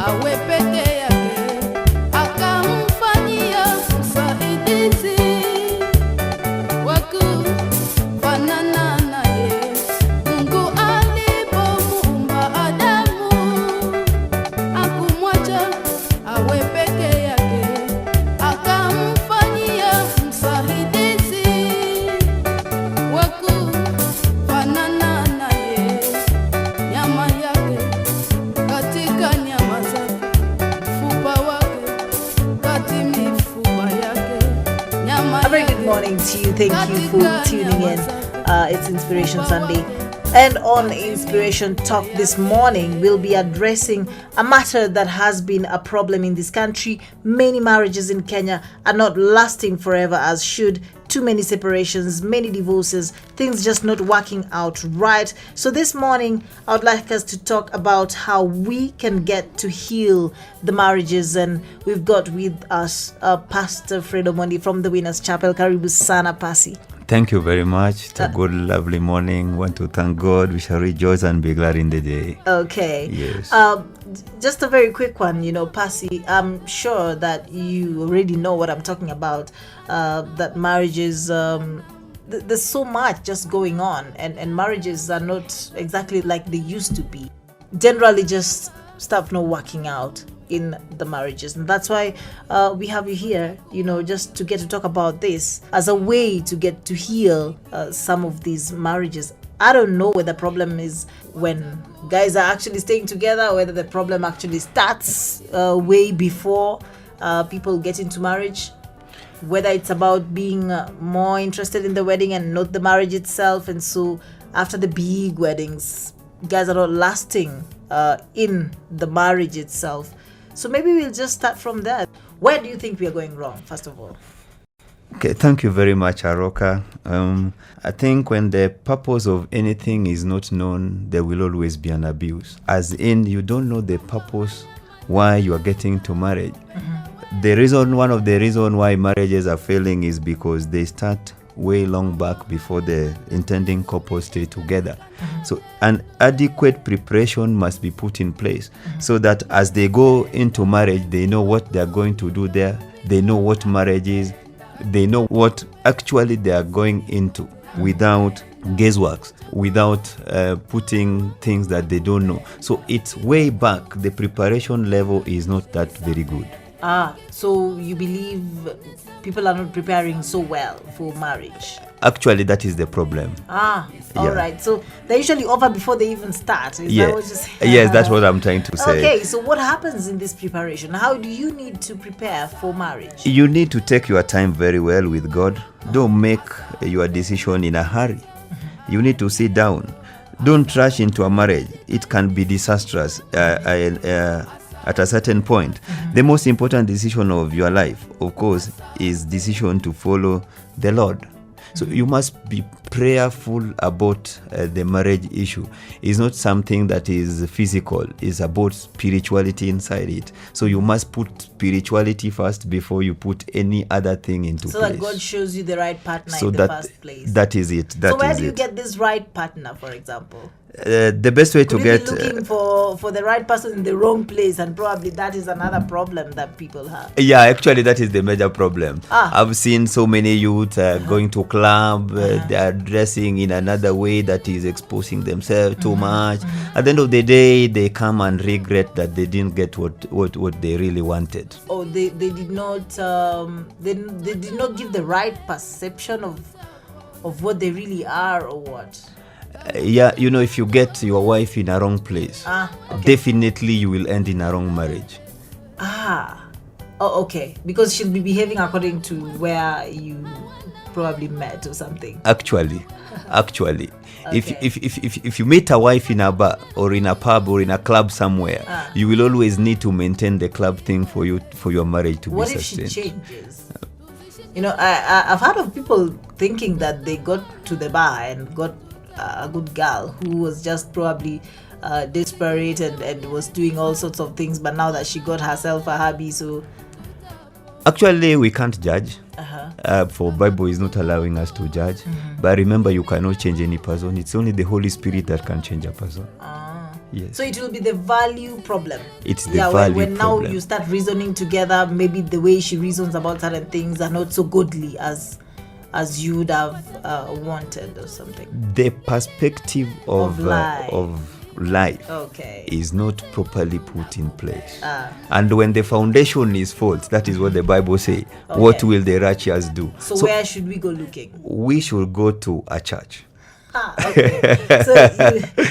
awe peke yake, akamfanyia msaidizi wa kufanana naye. Mungu alipomuumba Adamu, hakumwacha awe peke yake, akamfanyia msaidizi wa kufanana naye. Nyama yake katika nyama zake, mfupa wake kati mifupa yake. Nyama A very yake good morning to you. Thank you for tuning in. It's Inspiration Sunday. And on Inspiration Talk this morning, we'll be addressing a matter that has been a problem in this country. Many marriages in Kenya are not lasting forever as should. Too many separations, many divorces, things just not working out right. So this morning, I would like us to talk about how we can get to heal the marriages. And we've got with us Pastor Fred Omondi from the Winners Chapel. Karibu sana Pasi. Thank you very much. It's a good, lovely morning. Want to thank God. We shall rejoice and be glad in the day. Okay. Yes. Just a very quick one, Pasi. I'm sure that you already know what I'm talking about. That marriages, there's so much just going on, and marriages are not exactly like they used to be. Generally, just stuff not working out in the marriages, and that's why we have you here, just to get to talk about this as a way to get to heal some of these marriages. I don't know whether the problem is when guys are actually staying together, whether the problem actually starts way before people get into marriage, whether it's about being more interested in the wedding and not the marriage itself, and so after the big weddings, guys are not lasting in the marriage itself. So maybe we'll just start from there. Where do you think we are going wrong, first of all? Okay, thank you very much, Aroka. I think when the purpose of anything is not known, there will always be an abuse. As in, you don't know the purpose why you are getting to marriage. Mm-hmm. One of the reasons why marriages are failing is because they start way long back before the intending couple stay together. Mm-hmm. So an adequate preparation must be put in place, mm-hmm. so that as they go into marriage, they know what they are going to do there. They know what marriage is. They know what actually they are going into, mm-hmm. without guesswork, without putting things that they don't know. So it's way back. The preparation level is not that very good. So you believe people are not preparing so well for marriage? Actually, that is the problem. All right. So they usually over before they even start. Yes, that's what I'm trying to say. Okay, so what happens in this preparation? How do you need to prepare for marriage? You need to take your time very well with God. Don't make your decision in a hurry. Mm-hmm. You need to sit down. Don't rush into a marriage. It can be disastrous at a certain point. Mm-hmm. The most important decision of your life, of course, is decision to follow the Lord. So you must be prayerful about the marriage issue. It's not something that is physical. It's about spirituality inside it. So you must put spirituality first before you put any other thing into place. So that God shows you the right partner in the first place. That is it. So where do you get this right partner, for example? The best way to get... Be looking for the right person in the wrong place, and probably that is another problem that people have. Yeah, actually that is the major problem. I've seen so many youth going to club, they are dressing in another way that is exposing themselves too much. At the end of the day, they come and regret that they didn't get what they really wanted. Oh, they did not they did not give the right perception of what they really are, or what? If you get your wife in a wrong place, definitely you will end in a wrong marriage. Okay. Because she'll be behaving according to where you probably met or something. Actually, okay. if you meet a wife in a bar or in a pub or in a club somewhere, you will always need to maintain the club thing for your marriage to be sustained. What if she changes? I've heard of people thinking that they got to the bar and got a good girl who was just probably desperate and was doing all sorts of things, but now that she got herself a hubby, so actually we can't judge. For Bible is not allowing us to judge. But remember, you cannot change any person. It's only the Holy Spirit that can change a person. Yes. So it will be the value problem. It's the value when now problem. you start reasoning together, maybe the way she reasons about certain things are not so godly as you would have wanted or something. The perspective of life Okay. is not properly put in place. And when the foundation is false, that is what the Bible says. Okay. What will the righteous do? So where should we go looking? We should go to a church. Okay. So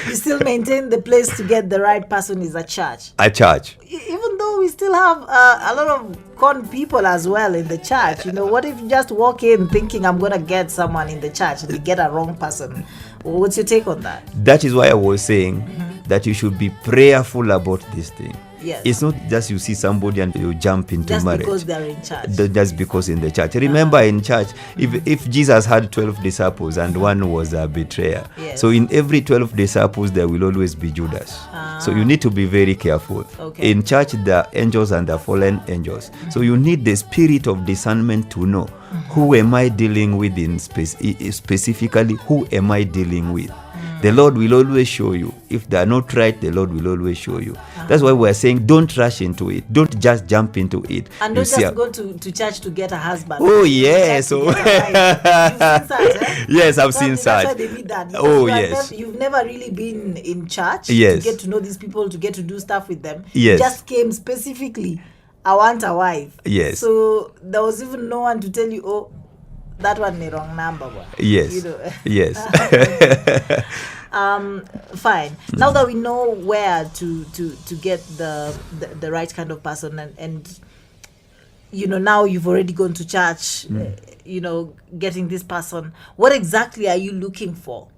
you still maintain the place to get the right person is a church. A church. Even though we still have a lot of con people as well in the church. What if you just walk in thinking I'm going to get someone in the church and you get a wrong person? What's your take on that? That is why I was saying that you should be prayerful about this thing. Yes. It's not just you see somebody and you jump into Just marriage. because they're in church. Just because in the church. Remember in church, if Jesus had 12 disciples and one was a betrayer, Yes. so in every 12 disciples there will always be Judas. So you need to be very careful. Okay. In church there are angels and there are fallen angels. So you need the spirit of discernment to know who am I dealing with specifically, who am I dealing with. The Lord will always show you. If they are not right, the Lord will always show you. That's why we're saying don't rush into it. Don't just jump into it. And don't just go to church to get a husband. Oh, yes. You've seen that, eh? Yes, I've seen That's why that. they did that. Oh, Because yes. You've never really been in church Yes. to get to know these people, to get to do stuff with them. Yes. You just came specifically, I want a wife. Yes. So there was even no one to tell you, oh, that one the wrong number. Yes. Yes. Fine. Now that we know where to get the right kind of person, and now you've already gone to church, getting this person, what exactly are you looking for?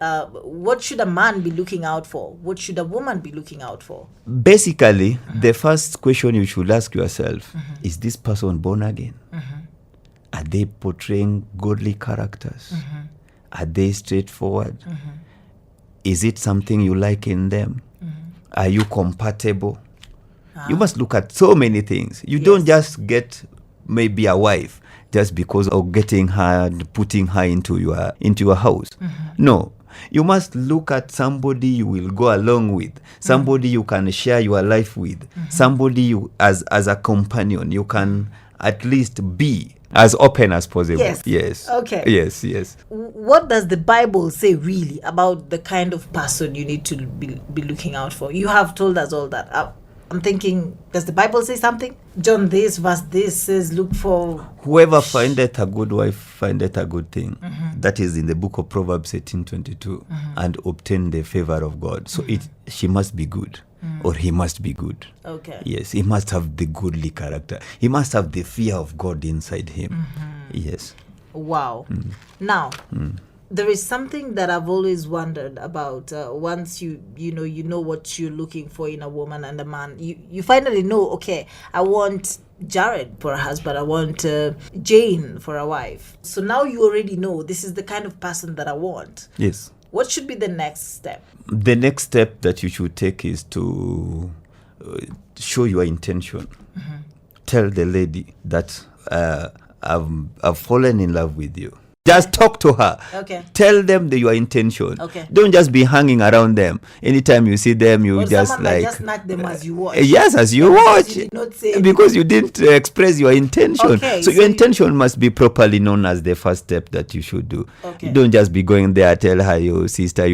What should a man be looking out for? What should a woman be looking out for? Basically, the first question you should ask yourself, is this person born again? Are they portraying godly characters? Are they straightforward? Is it something you like in them? Are you compatible? You must look at so many things. You don't just get maybe a wife just because of getting her, putting her into your house. No. You must look at somebody you will go along with, somebody you can share your life with, somebody you as a companion you can at least be as open as possible. Yes. Okay. Yes. What does the Bible say really about the kind of person you need to be looking out for? You have told us all that. I'm thinking, does the Bible say something? John this, verse this says, look for... Whoever findeth a good wife findeth a good thing. That is in the book of Proverbs 18:22. And obtain the favor of God. So she must be good. Or he must be good. Okay. Yes, he must have the godly character. He must have the fear of God inside him. Yes. Wow. Now, there is something that I've always wondered about. Once you know what you're looking for in a woman and a man, you finally know, okay, I want Jared for a husband, I want Jane for a wife. So now you already know this is the kind of person that I want. Yes. What should be the next step? The next step that you should take is to show your intention. Tell the lady that I've fallen in love with you. Just talk to her. Okay. Tell them your intention. Okay. Don't just be hanging around them. Anytime you see them, you just someone like... just knock them as you watch. Yes, as you watch. You did not say because you didn't express your intention. Okay, so your intention must be properly known as the first step that you should do. Okay. Don't just be going there, tell her, yo, sister,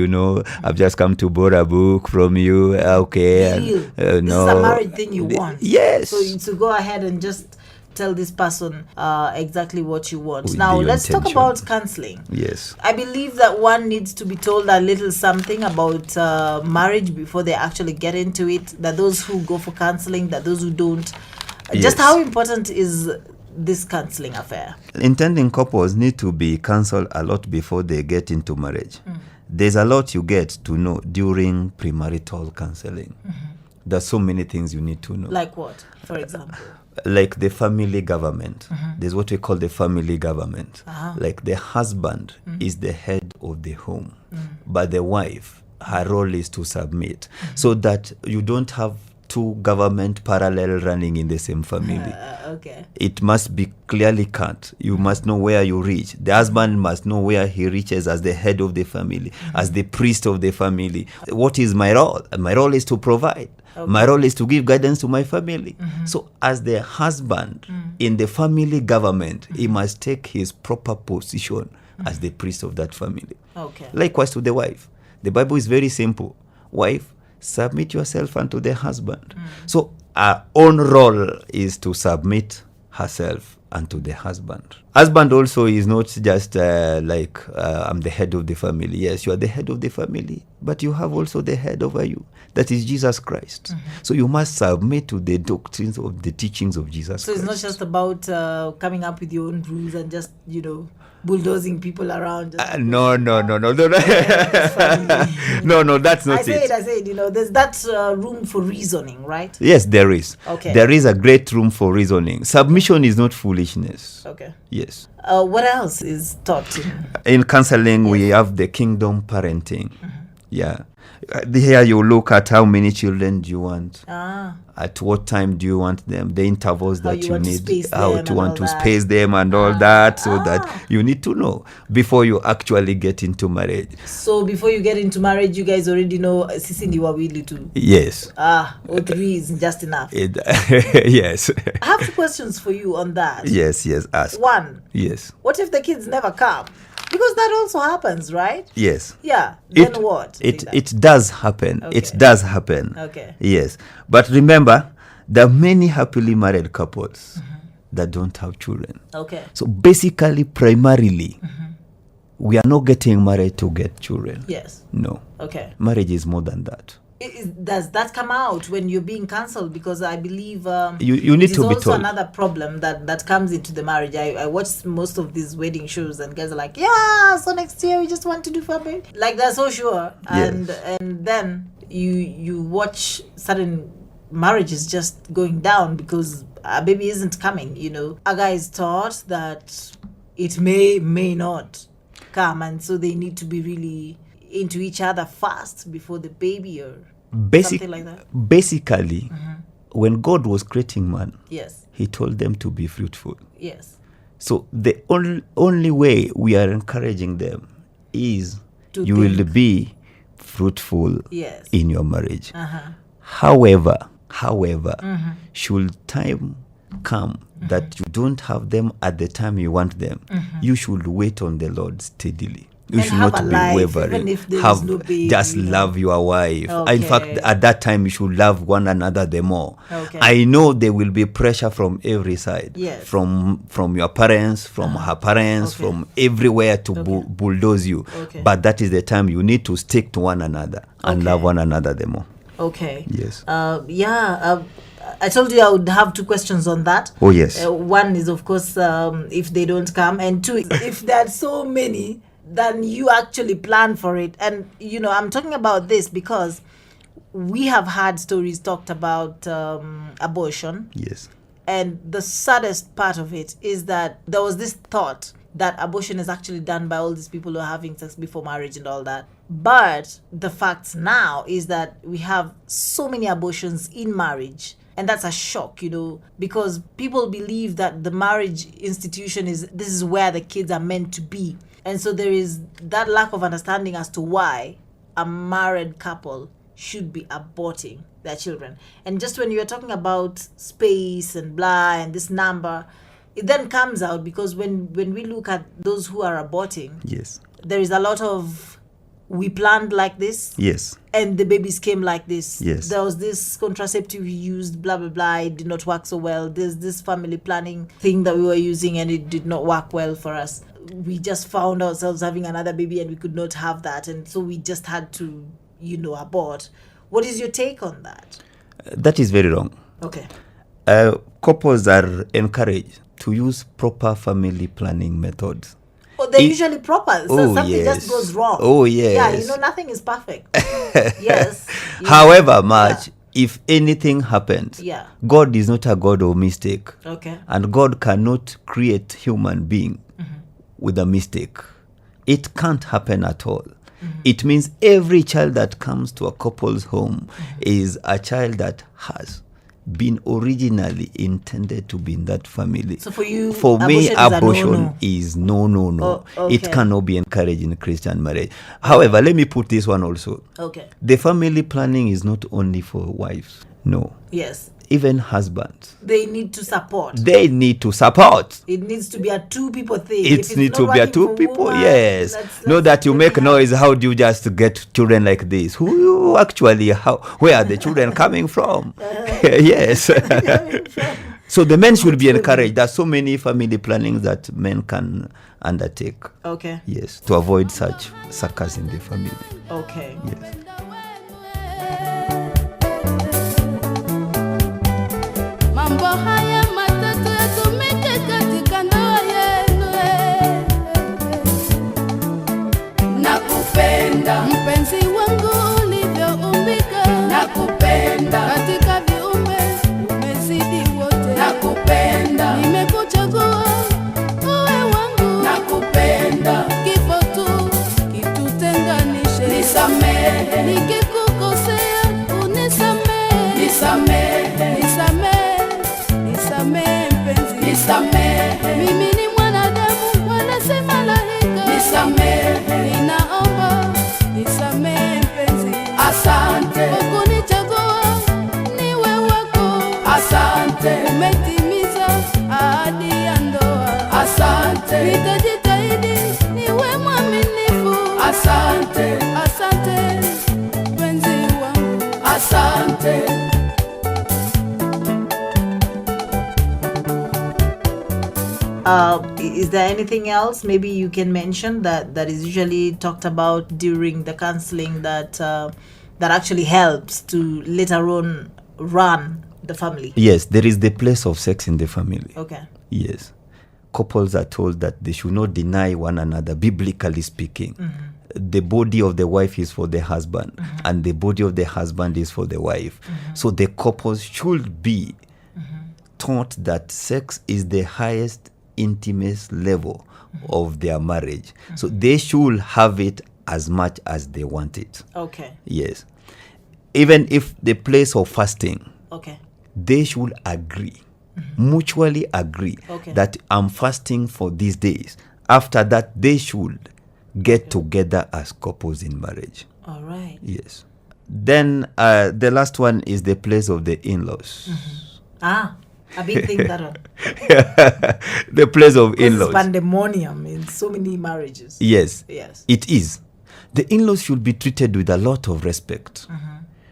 I've just come to borrow a book from you. Okay. This No. is a marriage thing you want. Yes. So to go ahead and just tell this person exactly what you want. With Now, your let's talk intention. about counseling. Yes. I believe that one needs to be told a little something about marriage before they actually get into it. That those who go for counseling, that those who don't. Yes. Just how important is this counseling affair? Intending couples need to be counseled a lot before they get into marriage. There's a lot you get to know during premarital counseling. There's so many things you need to know. Like what, for example? Like the family government. There's what we call the family government. Like the husband is the head of the home, but the wife, her role is to submit, so that you don't have two government parallel running in the same family. Okay. It must be clearly cut. You must know where you reach. The husband must know where he reaches as the head of the family, as the priest of the family. What is my role? My role is to provide. Okay. My role is to give guidance to my family. So as the husband in the family government, he must take his proper position as the priest of that family. Okay. Likewise to the wife. The Bible is very simple. Wife, submit yourself unto the husband. So our own role is to submit herself unto the husband. Husband also is not just I'm the head of the family. Yes, you are the head of the family, but you have also the head over you. That is Jesus Christ. So you must submit to the doctrines of the teachings of Jesus So Christ. it's not just about coming up with your own rules and just, bulldozing people around. No. No, that's not I said, it. there's that room for reasoning, right? Yes, there is. Okay. There is a great room for reasoning. Submission is not foolishness. Okay. Yes. What else is taught In counseling, we have the kingdom parenting. Yeah. Here you look at how many children do you want. At what time do you want them? The intervals How that you you want to need. space How them to and want all to that. space them and all that. So that you need to know before you actually get into marriage. So before you get into marriage, you guys already know Sisi ndi wawili too. Yes. 3 is just enough. Yes. I have 2 questions for you on that. Yes, ask. 1, Yes. what if the kids never come? Because that also happens, right? Yes. Yeah. Then what? It does happen. Okay. It does happen. Okay. Yes. But remember, there are many happily married couples that don't have children. Okay. So basically, primarily, we are not getting married to get children. Yes. No. Okay. Marriage is more than that. Does that come out when you're being cancelled? Because I believe You need it is to be also told. another problem that comes into the marriage. I watch most of these wedding shows and guys are like, yeah, so next year we just want to do family. Like they're so sure. And then you watch certain marriages just going down because a baby isn't coming, A guy is taught that it may not come, and so they need to be really into each other fast before the baby or something like that. Basically, when God was creating man, Yes. he told them to be fruitful. Yes. So the only way we are encouraging them is To you think. will be fruitful Yes. in your marriage. However, should time come that you don't have them at the time you want them, you should wait on the Lord steadily. You And should have not a be life, wavering. even if there is no baby, Just love your wife. In fact, Okay. at that time, you should love one another the more. Okay. I know there will be pressure from every side. Yes. From your parents, from her parents, Okay. from everywhere to bulldoze you. Okay. But that is the time you need to stick to one another and Okay. love one another the more. Okay. Yes. I told you I would have 2 questions on that. Oh, yes. 1 is, of course, if they don't come, and 2 is if there are so many, then you actually plan for it. And I'm talking about this because we have had stories talked about abortion, Yes. and the saddest part of it is that there was this thought that abortion is actually done by all these people who are having sex before marriage and all that. But the facts now is that we have so many abortions in marriage. And that's a shock, because people believe that the marriage institution this is where the kids are meant to be. And so there is that lack of understanding as to why a married couple should be aborting their children. And just when you're talking about space and blah and this number, it then comes out because when we look at those who are aborting, Yes. there is a lot of we planned like this. Yes. And the babies came like this. Yes. There was this contraceptive we used, blah, blah, blah. It did not work so well. There's this family planning thing that we were using and it did not work well for us. We just found ourselves having another baby and we could not have that. And so we just had to, abort. What is your take on that? That is very wrong. Okay. Couples are encouraged to use proper family planning methods. Well, they're usually proper. So something yes. just goes wrong. Oh, yes. Yeah, nothing is perfect. Yes. However much, if anything happens, Yeah. God is not a God of mistake. Okay. And God cannot create human being with a mistake. It can't happen at all. It means every child that comes to a couple's home is a child that has been originally intended to be in that family. So for you, for me, abortion is no. Oh, okay. It cannot be encouraged in Christian marriage. However, let me put this one also. Okay. The family planning is not only for wives. No. Yes. Even husbands. They need to support. They need to support. It needs to be a two people thing. It needs to be a two people. Woman, Yes. Not that you make noise. How do you just get children like this? Who actually? Where are the children coming from? Yes. So the men should be encouraged. There's so many family plannings that men can undertake. Okay. Yes, to avoid such suckers in the family. Okay. Yes. Mambo haya matatu yatumike katika ndoa yenu. Nakupenda mpenzi wangu ulivyoumbika. Nakupenda katika viumbe umezidi wote. Nakupenda nimekuchagua uwe wangu. Nakupenda kifo tu kitutenganishe. Nisamehe nikikukosea unisamehe. Nisamehe mpenzi. Nisamehe. Mimi ni mwanadamu wanasema lahika. Nisamehe. Ninaomba nisamehe mpenzi. Asante kwa kunichagua niwe wako. Asante umetimiza ahadi ya ndoa. Asante nitajitahidi niwe mwaminifu. Asante mpenzi wangu. Asante. Is there anything else maybe you can mention that is usually talked about during the counseling that actually helps to later on run the family? Yes, there is the place of sex in the family. Okay. Yes. Couples are told that they should not deny one another, biblically speaking. The body of the wife is for the husband, and the body of the husband is for the wife. So the couples should be taught that sex is the highest intimate level of their marriage. So they should have it as much as they want it. Okay. Yes. Even if the place of fasting, Okay. they should agree, mutually agree Okay. that I'm fasting for these days. After that, they should get together as couples in marriage. All right. Yes. Then the last one is the place of the in-laws. A big thing that one. The place of This is in-laws. pandemonium in so many marriages. Yes. Yes. It is. The in-laws should be treated with a lot of respect.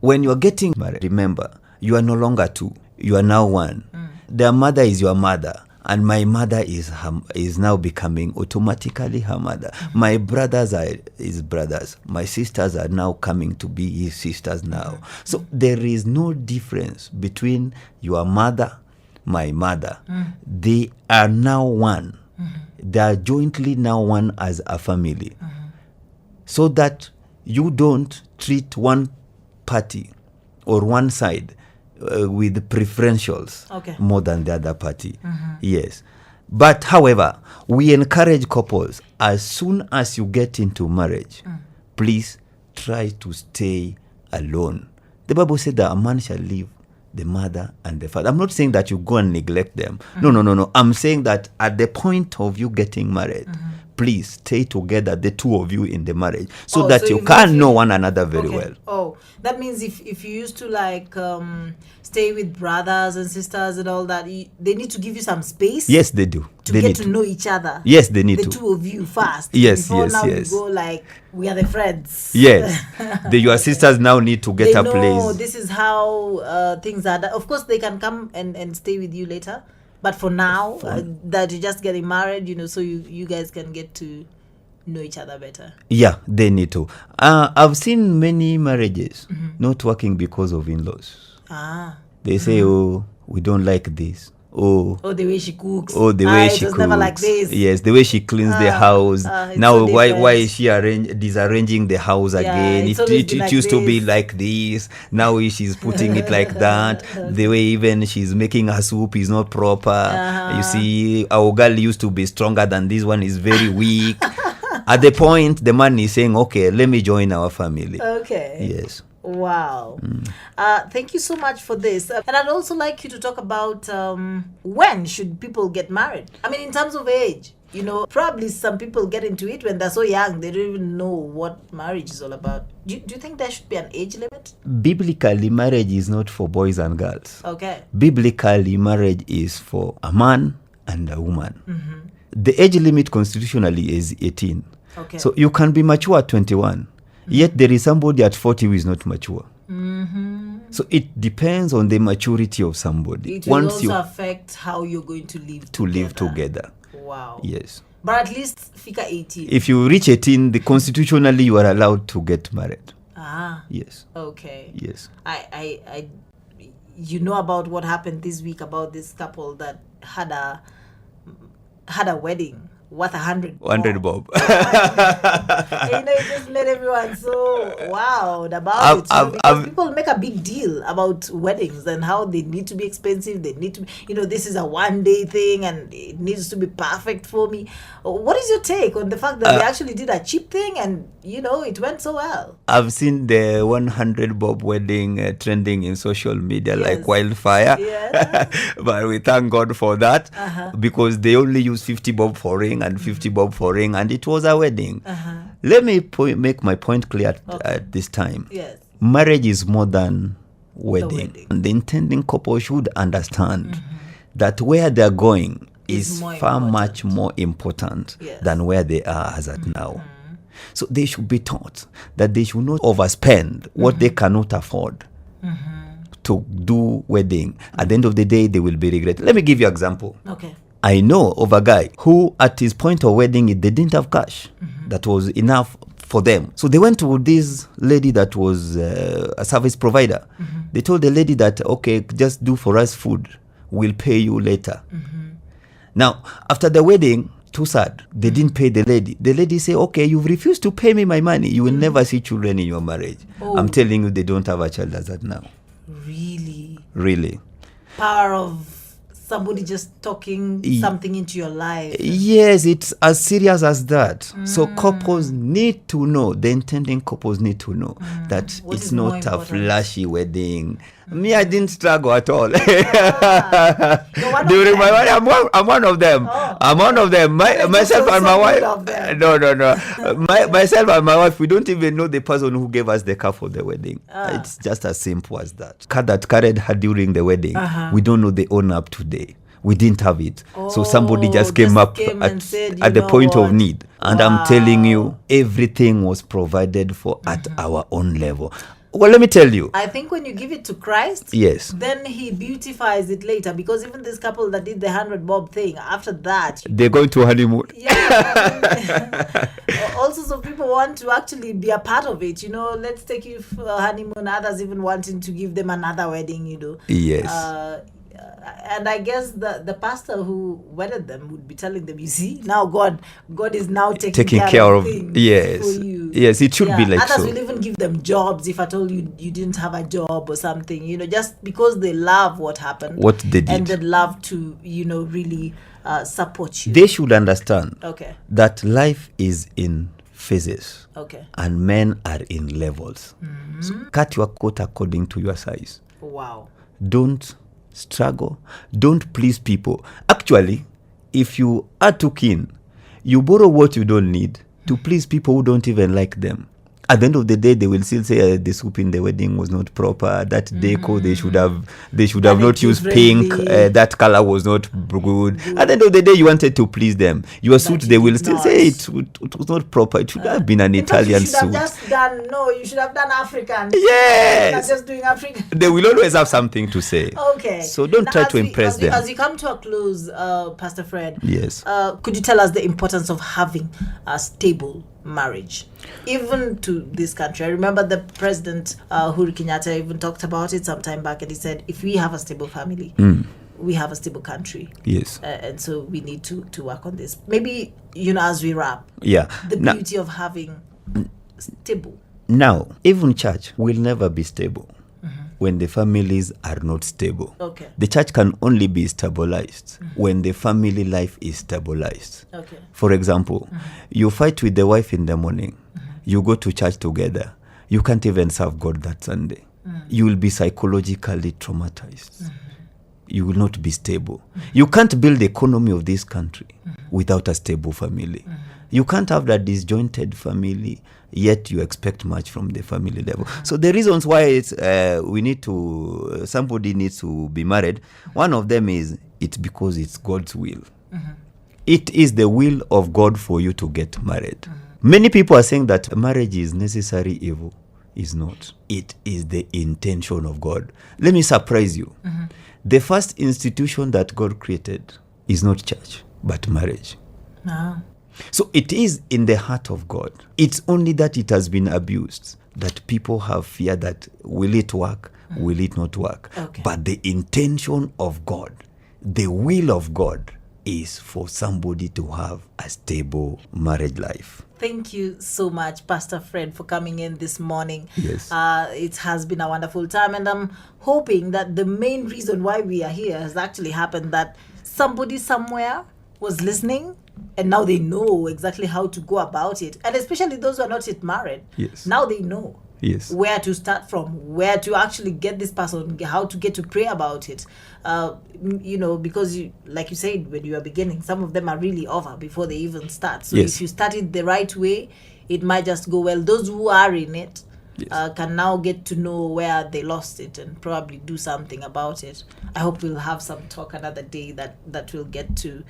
When you are getting married, remember, you are no longer two. You are now one. Their mother is your mother, and my mother is now becoming automatically her mother. My brothers are his brothers. My sisters are now coming to be his sisters now. So there is no difference between your mother, my mother. They are now one. They are jointly now one as a family. So that you don't treat one party or one side with preferentials more than the other party. Yes. But however, we encourage couples, as soon as you get into marriage, please try to stay alone. The Bible said that a man shall leave the mother and the father. I'm not saying that you go and neglect them. No. I'm saying that at the point of you getting married, please stay together, the two of you in the marriage, so that you can know one another very well. Oh, that means if you used to like stay with brothers and sisters and all that, they need to give you some space. Yes, they do. To get to know each other. Yes, they need the to. two of you first. Yes, Before yes, now yes. you go like, we are the friends. Yes. Your sisters now need to get They a know place. this is how things are done. Of course, they can come and stay with you later. But for now, that you're just getting married, so you guys can get to know each other better. Yeah, they need to. I've seen many marriages not working because of in-laws. They say, oh, we don't like this. Oh, the way she cooks. Oh, the way she it was cooks. never like this. Yes, the way she cleans the house. it's Now, so why different. is she disarranging the house again? it's It always been like used to be this. like this. Now she's putting it like that. The way even she's making her soup is not proper. You see, our girl used to be stronger than this one is very weak. At the point, the man is saying, okay, let me join our family. Okay. Yes. Wow. Thank you so much for this. And I'd also like you to talk about when should people get married? I mean, in terms of age. You know, probably some people get into it when they're so young, they don't even know what marriage is all about. Do you think there should be an age limit? Biblically, marriage is not for boys and girls. Okay. Biblically, marriage is for a man and a woman. The age limit constitutionally is 18. Okay. So you can be mature at 21. Yet there is somebody at 40 who is not mature. So it depends on the maturity of somebody. It will also affect how you're going to live together. Wow. Yes. But at least figure 18. If you reach 18, constitutionally you are allowed to get married. Yes. Okay. Yes. I you know about what happened this week about this couple that had a wedding worth 100 bob. It just made everyone so wowed about it. Because people make a big deal about weddings and how they need to be expensive. They need to be, this is a one-day thing and it needs to be perfect for me. What is your take on the fact that they actually did a cheap thing and, it went so well? I've seen the 100 bob wedding trending in social media like wildfire. Yeah. But we thank God for that because they only use 50 bob for ring and 50 bob for ring, and it was a wedding. Let me make my point clear at this time. Yes. Marriage is more than wedding. The intending couple should understand that where they're going is far much more important than where they are as at now. So they should be taught that they should not overspend what they cannot afford to do wedding. At the end of the day, they will be regretted. Let me give you an example. Okay. I know of a guy who at his point of wedding, they didn't have cash that was enough for them. So they went to this lady that was a service provider. They told the lady that, okay, just do for us food. We'll pay you later. Now, after the wedding, too sad, they didn't pay the lady. The lady said, okay, you've refused to pay me my money. You will never see children in your marriage. I'm telling you, they don't have a child as that now. Really? Really. Power of somebody just talking something into your life. Yes, it's as serious as that. So couples need to know, the intending couples need to know that it's not a flashy wedding. Me, I didn't struggle at all. During my wedding, I'm one of them. I'm one of them. Myself and my wife. No. Myself and my wife, we don't even know the person who gave us the car for the wedding. It's just as simple as that. Car that carried her during the wedding, we don't know the owner up today. We didn't have it. So somebody just came up at the point of need. And I'm telling you, everything was provided for at our own level. Well, let me tell you. I think when you give it to Christ, yes, then he beautifies it later. Because even this couple that did the 100 bob thing, after that, they're going to honeymoon. Yeah. Also, some people want to actually be a part of it. Let's take you for a honeymoon. Others even wanting to give them another wedding. Yes. And I guess the pastor who wedded them would be telling them, you see, now God is now taking care of things for you. Yes, it should be like others so. Will even give them jobs if at all you didn't have a job or something, just because they love what happened. What they did. And they'd love to, really support you. They should understand that life is in phases. And men are in levels. So cut your coat according to your size. Wow. Don't struggle. Don't please people. Actually, if you are too keen, you borrow what you don't need to please people who don't even like them. At the end of the day, they will still say the soup in the wedding was not proper. That deco, they should have not used pink. That color was not good. At the end of the day, you wanted to please them. Your suit, they will still say it was not proper. It should have been an Italian suit. You should have done African. Yes. Not just doing African. They will always have something to say. Okay. So don't try to impress them. As you come to a close, Pastor Fred. Yes. Could you tell us the importance of having a stable marriage, even to this country? I remember the president Uhuru Kenyatta even talked about it some time back, and he said, if we have a stable family, we have a stable country. Yes. And so we need to work on this. Maybe, as we wrap, the beauty of having stable. Now, even church will never be stable. when the families are not stable. Okay. The church can only be stabilized when the family life is stabilized. Okay. For example, you fight with the wife in the morning, you go to church together, you can't even serve God that Sunday. You will be psychologically traumatized. You will not be stable. You can't build the economy of this country without a stable family. You can't have that disjointed family, yet you expect much from the family level. So the reasons why it's somebody needs to be married, one of them is it's because it's God's will. It is the will of God for you to get married. Many people are saying that marriage is necessary evil. It's not. It is the intention of God. Let me surprise you. The first institution that God created is not church, but marriage. So it is in the heart of God. It's only that it has been abused, that people have fear that will it work, will it not work. Okay. But the intention of God, the will of God, is for somebody to have a stable marriage life. Thank you so much, Pastor Fred, for coming in this morning. Yes. It has been a wonderful time, and I'm hoping that the main reason why we are here has actually happened, that somebody somewhere was listening, and now they know exactly how to go about it. And especially those who are not yet married, Yes. now they know Yes. where to start from, where to actually get this person, how to get to pray about it. Because like you said, when you are beginning, some of them are really over before they even start. So Yes. if you start it the right way, it might just go well. Those who are in it can now get to know where they lost it and probably do something about it. I hope we'll have some talk another day that will get to,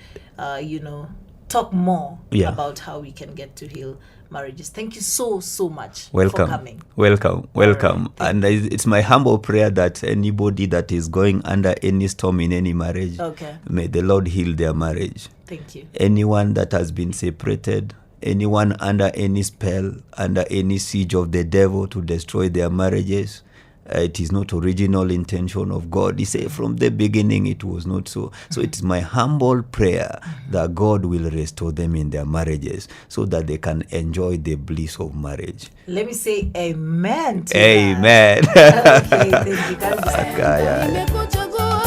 talk more about how we can get to heal marriages. Thank you so much for coming. Welcome. Right. And it's my humble prayer that anybody that is going under any storm in any marriage, may the Lord heal their marriage. Thank you. Anyone that has been separated, anyone under any spell, under any siege of the devil to destroy their marriages, it is not original intention of God. He said from the beginning it was not so. So it is my humble prayer that God will restore them in their marriages so that they can enjoy the bliss of marriage. Let me say amen to Amen. that. Okay, thank you. Kaya. Nimekuchagua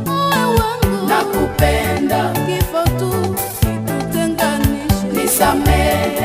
moyo wangu, nakupenda, kifo tu kitutenganishe, nisamehe,